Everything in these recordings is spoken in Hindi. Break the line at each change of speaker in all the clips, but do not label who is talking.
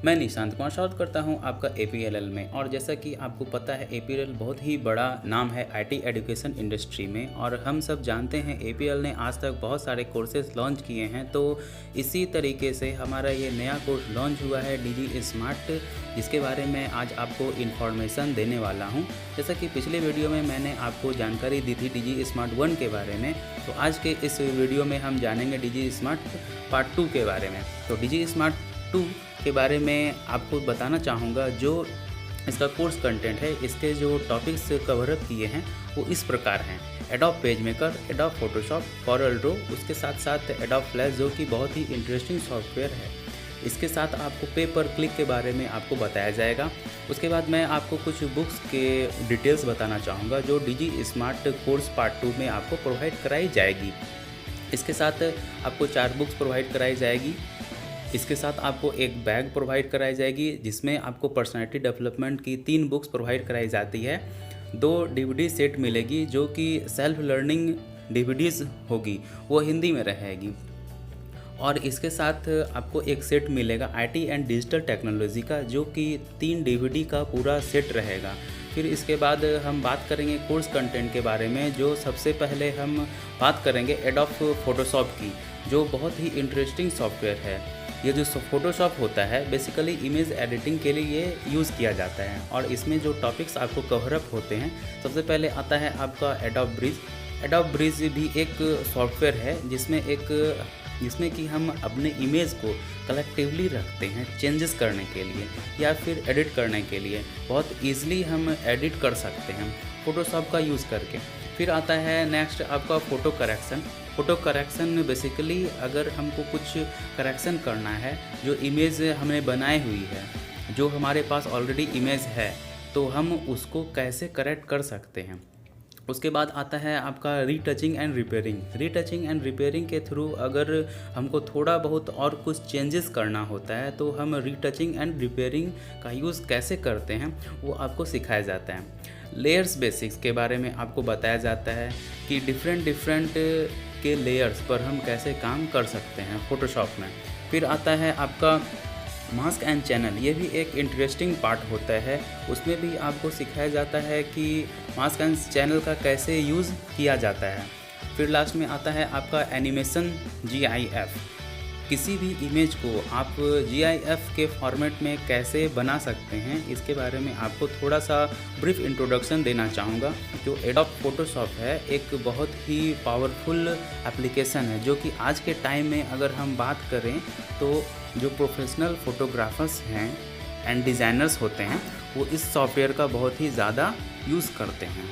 मैं निशांत कुमार स्वागत करता हूं आपका APLL में। और जैसा कि आपको पता है APLL बहुत ही बड़ा नाम है IT एजुकेशन इंडस्ट्री में, और हम सब जानते हैं APLL ने आज तक बहुत सारे कोर्सेज लॉन्च किए हैं। तो इसी तरीके से हमारा ये नया कोर्स लॉन्च हुआ है DG स्मार्ट, जिसके बारे में आज आपको इन्फॉर्मेशन देने वाला हूं। जैसा कि पिछले वीडियो में मैंने आपको जानकारी दी थी DG स्मार्ट 1 के बारे में, तो आज के इस वीडियो में हम जानेंगे DG स्मार्ट पार्ट 2 के बारे में। तो DG स्मार्ट 2 के बारे में आपको बताना चाहूँगा। जो इसका कोर्स कंटेंट है, इसके जो टॉपिक्स कवरअप किए हैं वो इस प्रकार हैं: Adobe PageMaker, Adobe Photoshop, Corel Draw, उसके साथ साथ एडोब फ्लैश जो कि बहुत ही इंटरेस्टिंग सॉफ्टवेयर है। इसके साथ आपको पे पर क्लिक के बारे में आपको बताया जाएगा। उसके बाद मैं आपको कुछ बुक्स के डिटेल्स बताना चाहूँगा जो DG स्मार्ट कोर्स पार्ट 2 में आपको प्रोवाइड कराई जाएगी। इसके साथ आपको 4 बुक्स प्रोवाइड कराई जाएगी। इसके साथ आपको एक बैग प्रोवाइड कराई जाएगी जिसमें आपको पर्सनालिटी डेवलपमेंट की 3 बुक्स प्रोवाइड कराई जाती है। 2 DVD सेट मिलेगी जो कि सेल्फ लर्निंग DVDs होगी, वो हिंदी में रहेगी। और इसके साथ आपको एक सेट मिलेगा IT एंड डिजिटल टेक्नोलॉजी का, जो कि 3 DVD का पूरा सेट रहेगा। फिर इसके बाद हम बात करेंगे कोर्स कंटेंट के बारे में। जो सबसे पहले हम बात करेंगे एडोब फोटोशॉप की, जो बहुत ही इंटरेस्टिंग सॉफ्टवेयर है। ये जो फोटोशॉप होता है बेसिकली इमेज एडिटिंग के लिए ये यूज़ किया जाता है, और इसमें जो टॉपिक्स आपको कवरअप होते हैं, सबसे पहले आता है आपका एडोब ब्रिज। एडोब ब्रिज भी एक सॉफ्टवेयर है जिसमें कि हम अपने इमेज को कलेक्टिवली रखते हैं चेंजेस करने के लिए या फिर एडिट करने के लिए। बहुत ईजिली हम एडिट कर सकते हैं फ़ोटोशॉप का यूज़ करके। फिर आता है नेक्स्ट आपका photo correction. Photo correction basically अगर हमको कुछ करेक्शन करना है, जो इमेज हमने बनाई हुई है, जो हमारे पास ऑलरेडी इमेज है, तो हम उसको कैसे करेक्ट कर सकते हैं। उसके बाद आता है आपका retouching and repairing. Retouching and repairing के थ्रू अगर हमको थोड़ा बहुत और कुछ चेंजेस करना होता है तो हम रीटचिंग एंड रिपेयरिंग का यूज़ कैसे करते हैं वो आपको सिखाया जाता है। लेयर्स बेसिक्स के बारे में आपको बताया जाता है कि डिफरेंट के लेयर्स पर हम कैसे काम कर सकते हैं फ़ोटोशॉप में। फिर आता है आपका मास्क एंड चैनल। ये भी एक इंटरेस्टिंग पार्ट होता है। उसमें भी आपको सिखाया जाता है कि मास्क एंड चैनल का कैसे यूज़ किया जाता है। फिर लास्ट में आता है आपका एनिमेशन GIF। किसी भी इमेज को आप GIF के फॉर्मेट में कैसे बना सकते हैं, इसके बारे में आपको थोड़ा सा ब्रीफ इंट्रोडक्शन देना चाहूँगा। जो एडोब फोटोशॉप है एक बहुत ही पावरफुल एप्लीकेशन है, जो कि आज के टाइम में अगर हम बात करें तो जो प्रोफेशनल फ़ोटोग्राफर्स हैं एंड डिज़ाइनर्स होते हैं वो इस सॉफ्टवेयर का बहुत ही ज़्यादा यूज़ करते हैं।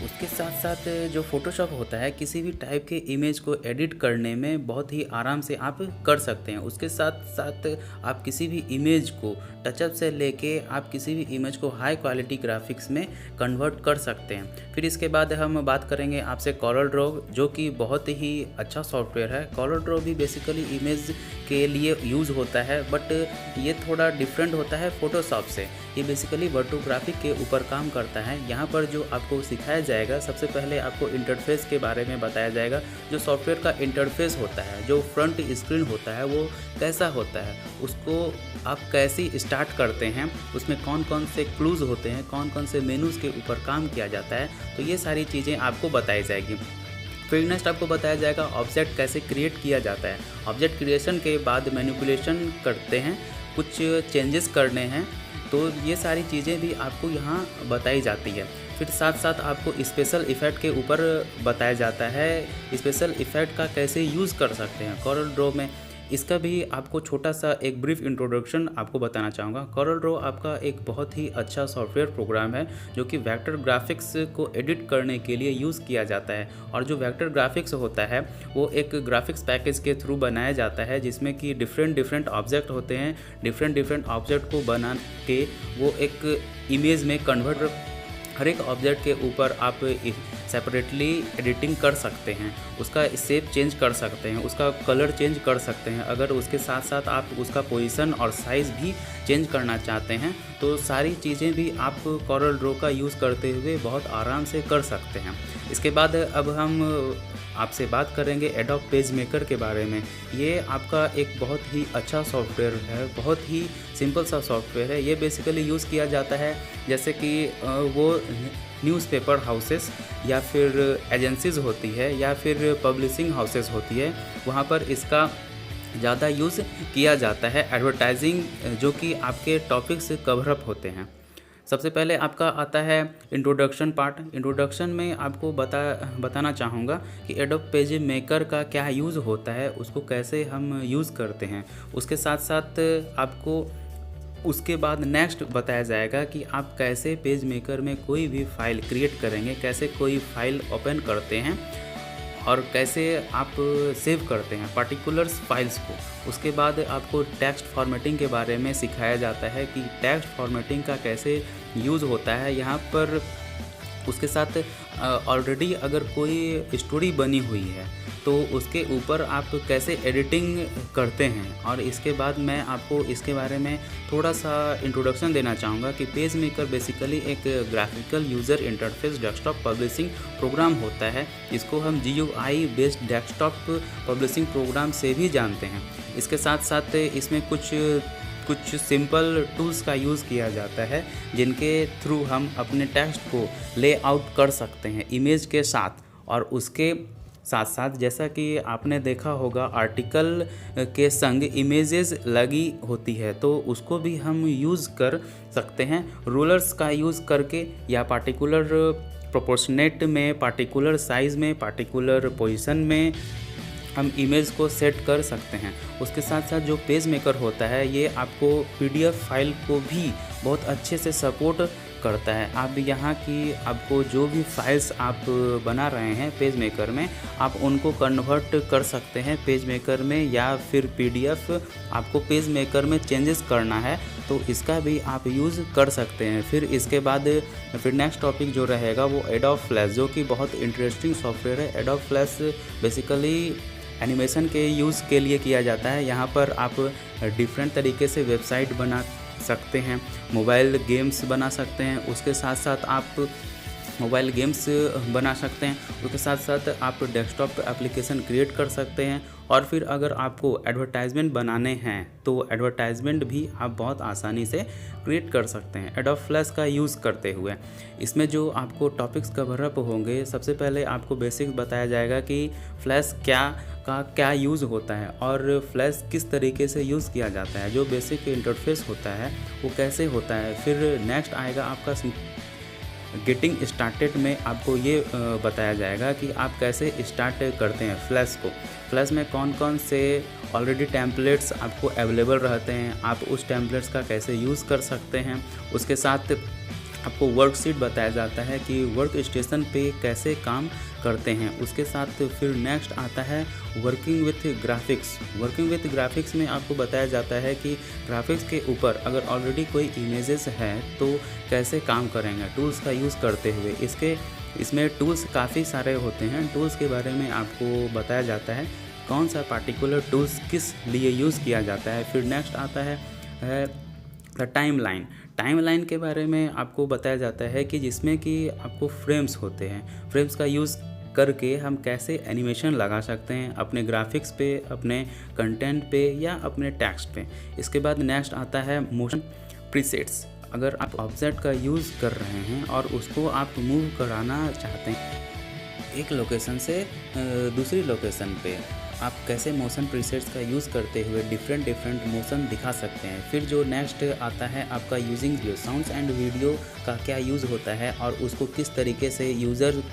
उसके साथ साथ जो फ़ोटोशॉप होता है किसी भी टाइप के इमेज को एडिट करने में बहुत ही आराम से आप कर सकते हैं। उसके साथ साथ आप किसी भी इमेज को टचअप से लेके आप किसी भी इमेज को हाई क्वालिटी ग्राफिक्स में कन्वर्ट कर सकते हैं। फिर इसके बाद हम बात करेंगे आपसे कॉरल ड्रॉ, जो कि बहुत ही अच्छा सॉफ्टवेयर है। कॉरल ड्रॉ भी बेसिकली इमेज के लिए यूज़ होता है, बट ये थोड़ा डिफरेंट होता है फ़ोटोशॉप से। ये बेसिकली फोटोग्राफी के ऊपर काम करता है। यहाँ पर जो आपको सिखाया जाएगा, सबसे पहले आपको इंटरफेस के बारे में बताया जाएगा। जो सॉफ्टवेयर का इंटरफेस होता है, जो फ्रंट स्क्रीन होता है, वो कैसा होता है, उसको आप कैसे स्टार्ट करते हैं, उसमें कौन कौन से क्लूज़ होते हैं, कौन कौन से मेनूज़ के ऊपर काम किया जाता है, तो ये सारी चीज़ें आपको बताई जाएगी। फिर नेक्स्ट आपको बताया जाएगा ऑब्जेक्ट कैसे क्रिएट किया जाता है। ऑब्जेक्ट क्रिएशन के बाद मैनिपुलेशन करते हैं, कुछ चेंजेस करने हैं, तो ये सारी चीज़ें भी आपको यहाँ बताई जाती है। फिर साथ साथ आपको स्पेशल इफ़ेक्ट के ऊपर बताया जाता है, स्पेशल इफ़ेक्ट का कैसे यूज़ कर सकते हैं कॉरल ड्रॉ में। इसका भी आपको छोटा सा एक ब्रीफ इंट्रोडक्शन आपको बताना चाहूँगा। कॉरल ड्रॉ आपका एक बहुत ही अच्छा सॉफ्टवेयर प्रोग्राम है, जो कि वेक्टर ग्राफिक्स को एडिट करने के लिए यूज़ किया जाता है। और जो वेक्टर ग्राफिक्स होता है वो एक ग्राफिक्स पैकेज के थ्रू बनाया जाता है, जिसमें कि डिफरेंट ऑब्जेक्ट होते हैं। डिफरेंट ऑब्जेक्ट को बना के वो एक इमेज में कन्वर्ट हर एक ऑब्जेक्ट के ऊपर आप सेपरेटली एडिटिंग कर सकते हैं, उसका शेप चेंज कर सकते हैं, उसका कलर चेंज कर सकते हैं। अगर उसके साथ साथ आप उसका पोजीशन और साइज़ भी चेंज करना चाहते हैं तो सारी चीज़ें भी आप कॉरल ड्रॉ का यूज़ करते हुए बहुत आराम से कर सकते हैं। इसके बाद अब हम आपसे बात करेंगे एडोब पेज मेकर के बारे में। ये आपका एक बहुत ही अच्छा सॉफ्टवेयर है, बहुत ही सिंपल सा सॉफ्टवेयर है। ये बेसिकली यूज़ किया जाता है जैसे कि वो न्यूज़पेपर हाउसेस या फिर एजेंसीज़ होती है या फिर पब्लिशिंग हाउसेस होती है, वहाँ पर इसका ज़्यादा यूज़ किया जाता है एडवर्टाइजिंग जो कि आपके टॉपिक्स कवर अप होते हैं। सबसे पहले आपका आता है इंट्रोडक्शन पार्ट। इंट्रोडक्शन में आपको बताना चाहूँगा कि एडोब पेज मेकर का क्या यूज़ होता है, उसको कैसे हम यूज़ करते हैं। उसके साथ साथ आपको उसके बाद नेक्स्ट बताया जाएगा कि आप कैसे पेज मेकर में कोई भी फाइल क्रिएट करेंगे, कैसे कोई फाइल ओपन करते हैं और कैसे आप सेव करते हैं पार्टिकुलर्स फाइल्स को। उसके बाद आपको टेक्स्ट फॉर्मेटिंग के बारे में सिखाया जाता है कि टेक्स्ट फॉर्मेटिंग का कैसे यूज़ होता है यहाँ पर। उसके साथ ऑलरेडी अगर कोई स्टोरी बनी हुई है तो उसके ऊपर आप कैसे एडिटिंग करते हैं। और इसके बाद मैं आपको इसके बारे में थोड़ा सा इंट्रोडक्शन देना चाहूँगा कि पेज मेकर बेसिकली एक graphical user interface desktop publishing program होता है। इसको हम GUI based desktop publishing program से भी जानते हैं। इसके साथ साथ इसमें कुछ सिंपल टूल्स का यूज़ किया जाता है जिनके थ्रू हम अपने टेक्स्ट को लेआउट कर सकते हैं इमेज के साथ। और उसके साथ साथ जैसा कि आपने देखा होगा आर्टिकल के संग इमेजेस लगी होती है तो उसको भी हम यूज़ कर सकते हैं रूलर्स का यूज़ करके, या पार्टिकुलर प्रोपोर्शनेट में, पार्टिकुलर साइज़ में, पार्टिकुलर पोजीशन में हम इमेज को सेट कर सकते हैं। उसके साथ साथ जो पेज मेकर होता है ये आपको PDF फाइल को भी बहुत अच्छे से सपोर्ट करता है। आप यहाँ की आपको जो भी फाइल्स आप बना रहे हैं पेज मेकर में, आप उनको कन्वर्ट कर सकते हैं पेज मेकर में, या फिर PDF आपको पेज मेकर में चेंजेस करना है तो इसका भी आप यूज़ कर सकते हैं। फिर इसके बाद फिर नेक्स्ट टॉपिक जो रहेगा वो एडोब फ्लैश, जो कि बहुत इंटरेस्टिंग सॉफ्टवेयर है। एडोब फ्लैश बेसिकली एनिमेशन के यूज़ के लिए किया जाता है। यहाँ पर आप डिफरेंट तरीके से वेबसाइट बना सकते हैं, मोबाइल गेम्स बना सकते हैं, उसके साथ साथ आप मोबाइल गेम्स बना सकते हैं, उसके साथ साथ आप डेस्कटॉप एप्लीकेशन क्रिएट कर सकते हैं। और फिर अगर आपको एडवर्टाइजमेंट बनाने हैं तो एडवर्टाइजमेंट भी आप बहुत आसानी से क्रिएट कर सकते हैं एडोब फ्लैश का यूज़ करते हुए। इसमें जो आपको टॉपिक्स कवर अप होंगे, सबसे पहले आपको बेसिक्स बताया जाएगा कि फ्लैश क्या यूज़ होता है और फ्लैश किस तरीके से यूज़ किया जाता है, जो बेसिक इंटरफेस होता है वो कैसे होता है। फिर नेक्स्ट आएगा आपका गेटिंग स्टार्टेड में आपको ये बताया जाएगा कि आप कैसे स्टार्ट करते हैं फ्लैश को। फ्लैश में कौन कौन से ऑलरेडी टेम्पलेट्स आपको अवेलेबल रहते हैं, आप उस टेम्पलेट्स का कैसे यूज़ कर सकते हैं। उसके साथ आपको वर्कशीट बताया जाता है कि वर्क स्टेशन पे कैसे काम करते हैं। उसके साथ फिर नेक्स्ट आता है working with graphics. Working with graphics में आपको बताया जाता है कि ग्राफिक्स के ऊपर अगर ऑलरेडी कोई इमेजेस है तो कैसे काम करेंगे टूल्स का यूज़ करते हुए। इसमें टूल्स काफ़ी सारे होते हैं, टूल्स के बारे में आपको बताया जाता है कौन सा पार्टिकुलर टूल्स किस लिए यूज़ किया जाता है। फिर नेक्स्ट आता है द टाइमलाइन के बारे में आपको बताया जाता है कि जिसमें कि आपको फ्रेम्स होते हैं, फ्रेम्स का यूज़ करके हम कैसे एनिमेशन लगा सकते हैं अपने ग्राफिक्स पे, अपने कंटेंट पे या अपने टेक्स्ट पे। इसके बाद नेक्स्ट आता है मोशन प्रीसेट्स। अगर आप ऑब्जेक्ट का यूज़ कर रहे हैं और उसको आप मूव कराना चाहते हैं एक लोकेशन से दूसरी लोकेशन पे, आप कैसे मोशन प्रीसेट्स का यूज़ करते हुए डिफरेंट मोशन दिखा सकते हैं। फिर जो नेक्स्ट आता है आपका यूजिंग साउंड्स एंड वीडियो का क्या यूज़ होता है और उसको किस तरीके से यूज़र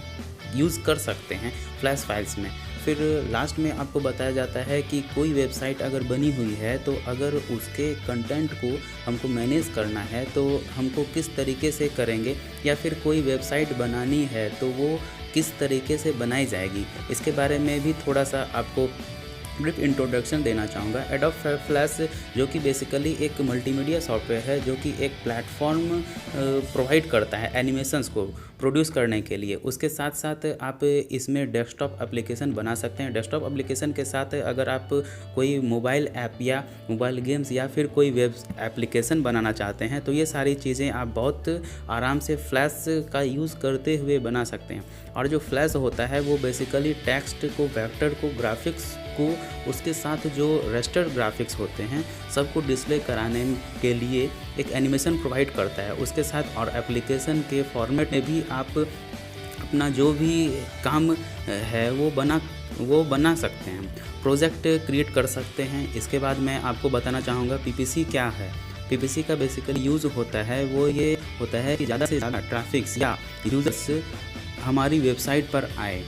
यूज़ कर सकते हैं फ्लैश फाइल्स में। फिर लास्ट में आपको बताया जाता है कि कोई वेबसाइट अगर बनी हुई है तो अगर उसके कंटेंट को हमको मैनेज करना है तो हमको किस तरीके से करेंगे, या फिर कोई वेबसाइट बनानी है तो वो किस तरीके से बनाई जाएगी, इसके बारे में भी थोड़ा सा आपको ब्रीफ इंट्रोडक्शन देना चाहूँगा। एडोब फ्लैश जो कि बेसिकली एक मल्टीमीडिया सॉफ्टवेयर है जो कि एक प्लेटफॉर्म प्रोवाइड करता है एनिमेशंस को प्रोड्यूस करने के लिए। उसके साथ साथ आप इसमें डेस्कटॉप एप्लीकेशन बना सकते हैं। डेस्कटॉप एप्लीकेशन के साथ अगर आप कोई मोबाइल ऐप या मोबाइल गेम्स या फिर कोई वेब एप्लीकेशन बनाना चाहते हैं तो ये सारी चीज़ें आप बहुत आराम से फ्लैश का यूज़ करते हुए बना सकते हैं। और जो फ्लैश होता है वो बेसिकली टेक्स्ट को, वेक्टर को, ग्राफिक्स को, उसके साथ जो रेस्टर ग्राफिक्स होते हैं सबको डिस्प्ले कराने के लिए एक एनिमेशन प्रोवाइड करता है। उसके साथ और एप्लीकेशन के फॉर्मेट में भी आप अपना जो भी काम है वो बना सकते हैं, प्रोजेक्ट क्रिएट कर सकते हैं। इसके बाद मैं आपको बताना चाहूँगा पीपीसी क्या है। पीपीसी का बेसिकली यूज़ होता है वो ये होता है कि ज़्यादा से ज़्यादा ट्रैफिक्स या यूज़र्स हमारी वेबसाइट पर आए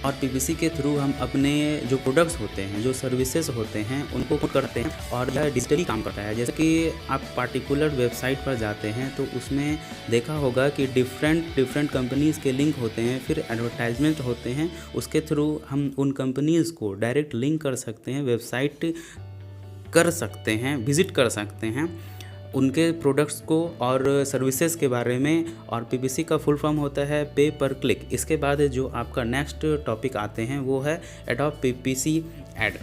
और पीपीसी के थ्रू हम अपने जो प्रोडक्ट्स होते हैं, जो सर्विसेज होते हैं उनको करते हैं और यह डिजिटली काम करता है। जैसे कि आप पार्टिकुलर वेबसाइट पर जाते हैं तो उसमें देखा होगा कि डिफरेंट कंपनीज़ के लिंक होते हैं, फिर एडवर्टाइजमेंट होते हैं। उसके थ्रू हम उन कंपनीज़ को डायरेक्ट लिंक कर सकते हैं, वेबसाइट कर सकते हैं, विज़िट कर सकते हैं उनके प्रोडक्ट्स को और सर्विसेज के बारे में। और पीपीसी का फुल फॉर्म होता है पे पर क्लिक। इसके बाद जो आपका नेक्स्ट टॉपिक आते हैं वो है adobe PPC add.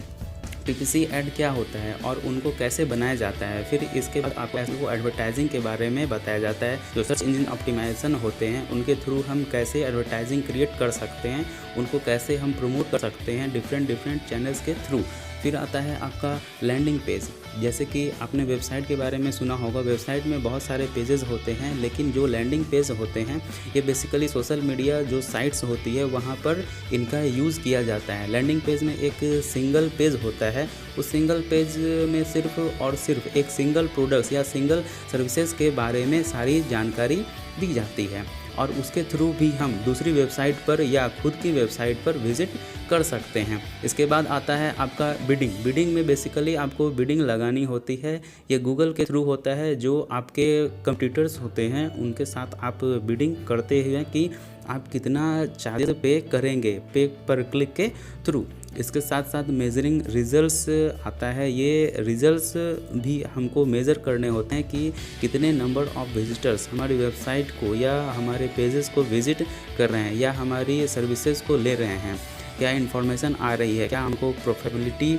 PPC add क्या होता है और उनको कैसे बनाया जाता है। फिर इसके बाद आपको एडवर्टाइजिंग के बारे में बताया जाता है। जो सर्च इंजन ऑप्टिमाइजेशन होते हैं उनके थ्रू हम कैसे एडवर्टाइजिंग क्रिएट कर सकते हैं, उनको कैसे हम प्रमोट कर सकते हैं डिफरेंट चैनल्स के थ्रू। फिर आता है आपका लैंडिंग पेज। जैसे कि आपने वेबसाइट के बारे में सुना होगा, वेबसाइट में बहुत सारे पेजेस होते हैं, लेकिन जो लैंडिंग पेज होते हैं ये बेसिकली सोशल मीडिया जो साइट्स होती है वहाँ पर इनका यूज़ किया जाता है। लैंडिंग पेज में एक सिंगल पेज होता है, उस सिंगल पेज में सिर्फ और सिर्फ एक सिंगल प्रोडक्ट्स या सिंगल सर्विसेज के बारे में सारी जानकारी दी जाती है और उसके थ्रू भी हम दूसरी वेबसाइट पर या खुद की वेबसाइट पर विज़िट कर सकते हैं। इसके बाद आता है आपका बिडिंग में बेसिकली आपको बिडिंग लगानी होती है। ये गूगल के थ्रू होता है, जो आपके कंप्यूटर्स होते हैं उनके साथ आप बिडिंग करते हुए कि आप कितना चार्जेस पे करेंगे पे पर क्लिक के थ्रू। इसके साथ साथ मेजरिंग रिजल्ट्स आता है। ये रिजल्ट्स भी हमको मेज़र करने होते हैं कि कितने नंबर ऑफ़ विजिटर्स हमारी वेबसाइट को या हमारे पेजेस को विज़िट कर रहे हैं या हमारी सर्विसेज को ले रहे हैं, क्या इन्फॉर्मेशन आ रही है, क्या हमको प्रोफिटेबिलिटी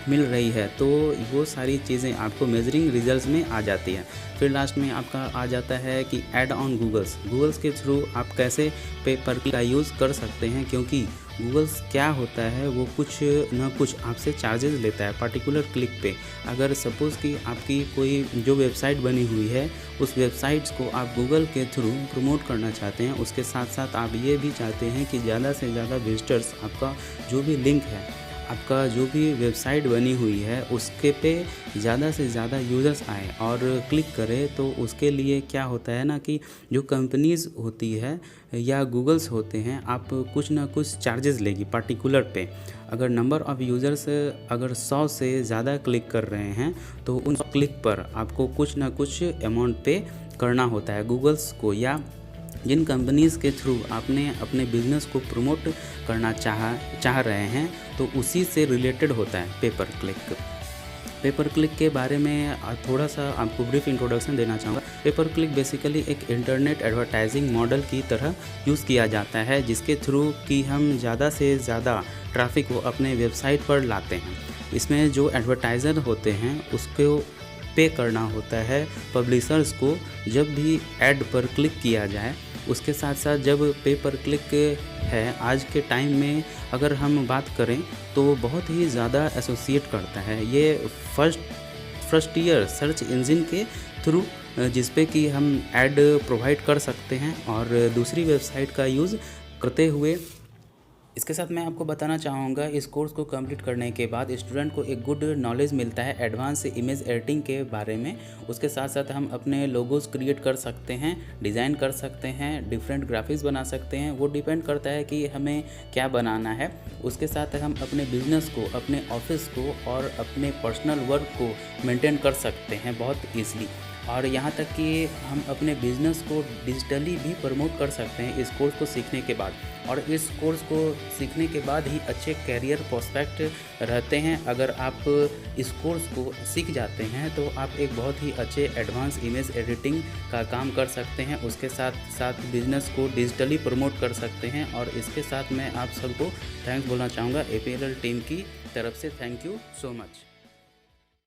मिल रही है। तो वो सारी चीज़ें आपको मेजरिंग रिजल्ट्स में आ जाती है। फिर लास्ट में आपका आ जाता है कि ऐड ऑन गूगल्स के थ्रू आप कैसे पे पर क्लिक का यूज़ कर सकते हैं, क्योंकि गूगल्स क्या होता है वो कुछ ना कुछ आपसे चार्जेस लेता है पर्टिकुलर क्लिक पे। अगर सपोज़ कि आपकी कोई जो वेबसाइट बनी हुई है उस वेबसाइट्स को आप गूगल के थ्रू प्रमोट करना चाहते हैं, उसके साथ साथ आप ये भी चाहते हैं कि ज़्यादा से ज़्यादा विजिटर्स आपका जो भी लिंक है, आपका जो भी वेबसाइट बनी हुई है उसके पे ज़्यादा से ज़्यादा यूज़र्स आए और क्लिक करें, तो उसके लिए क्या होता है ना कि जो कंपनीज़ होती है या गूगल्स होते हैं, आप कुछ ना कुछ चार्जेस लेगी पर्टिकुलर पे। अगर नंबर ऑफ़ यूज़र्स अगर 100 से ज़्यादा क्लिक कर रहे हैं तो उन क्लिक पर आपको कुछ ना कुछ अमाउंट पे करना होता है गूगल्स को, या जिन कंपनीज़ के थ्रू आपने अपने बिज़नेस को प्रमोट करना चाह रहे हैं तो उसी से रिलेटेड होता है पे पर क्लिक के बारे में थोड़ा सा आपको ब्रीफ इंट्रोडक्शन देना चाहूँगा। पे पर क्लिक बेसिकली एक इंटरनेट एडवर्टाइजिंग मॉडल की तरह यूज़ किया जाता है, जिसके थ्रू कि हम ज़्यादा से ज़्यादा ट्रैफिक को अपने वेबसाइट पर लाते हैं। इसमें जो एडवर्टाइज़र होते हैं उसको पे करना होता है पब्लिशर्स को जब भी ऐड पर क्लिक किया जाए। उसके साथ साथ जब पे पर क्लिक है आज के टाइम में अगर हम बात करें तो बहुत ही ज़्यादा एसोसिएट करता है ये फर्स्ट ईयर सर्च इंजन के थ्रू, जिस पे कि हम ऐड प्रोवाइड कर सकते हैं और दूसरी वेबसाइट का यूज़ करते हुए। इसके साथ मैं आपको बताना चाहूँगा इस कोर्स को कंप्लीट करने के बाद स्टूडेंट को एक गुड नॉलेज मिलता है एडवांस इमेज एडिटिंग के बारे में। उसके साथ साथ हम अपने लोगोस क्रिएट कर सकते हैं, डिज़ाइन कर सकते हैं, डिफरेंट ग्राफिक्स बना सकते हैं। वो डिपेंड करता है कि हमें क्या बनाना है। उसके साथ हम अपने बिजनेस को, अपने ऑफिस को और अपने पर्सनल वर्क को मेंटेन कर सकते हैं बहुत ईज़िली। और यहाँ तक कि हम अपने बिज़नेस को डिजिटली भी प्रमोट कर सकते हैं इस कोर्स को सीखने के बाद। और इस कोर्स को सीखने के बाद ही अच्छे करियर प्रोस्पेक्ट रहते हैं। अगर आप इस कोर्स को सीख जाते हैं तो आप एक बहुत ही अच्छे एडवांस इमेज एडिटिंग का काम कर सकते हैं, उसके साथ साथ बिज़नेस को डिजिटली प्रमोट कर सकते हैं। और इसके साथ मैं आप सबको थैंक्स बोलना चाहूँगा, APLL टीम की तरफ से थैंक यू सो मच।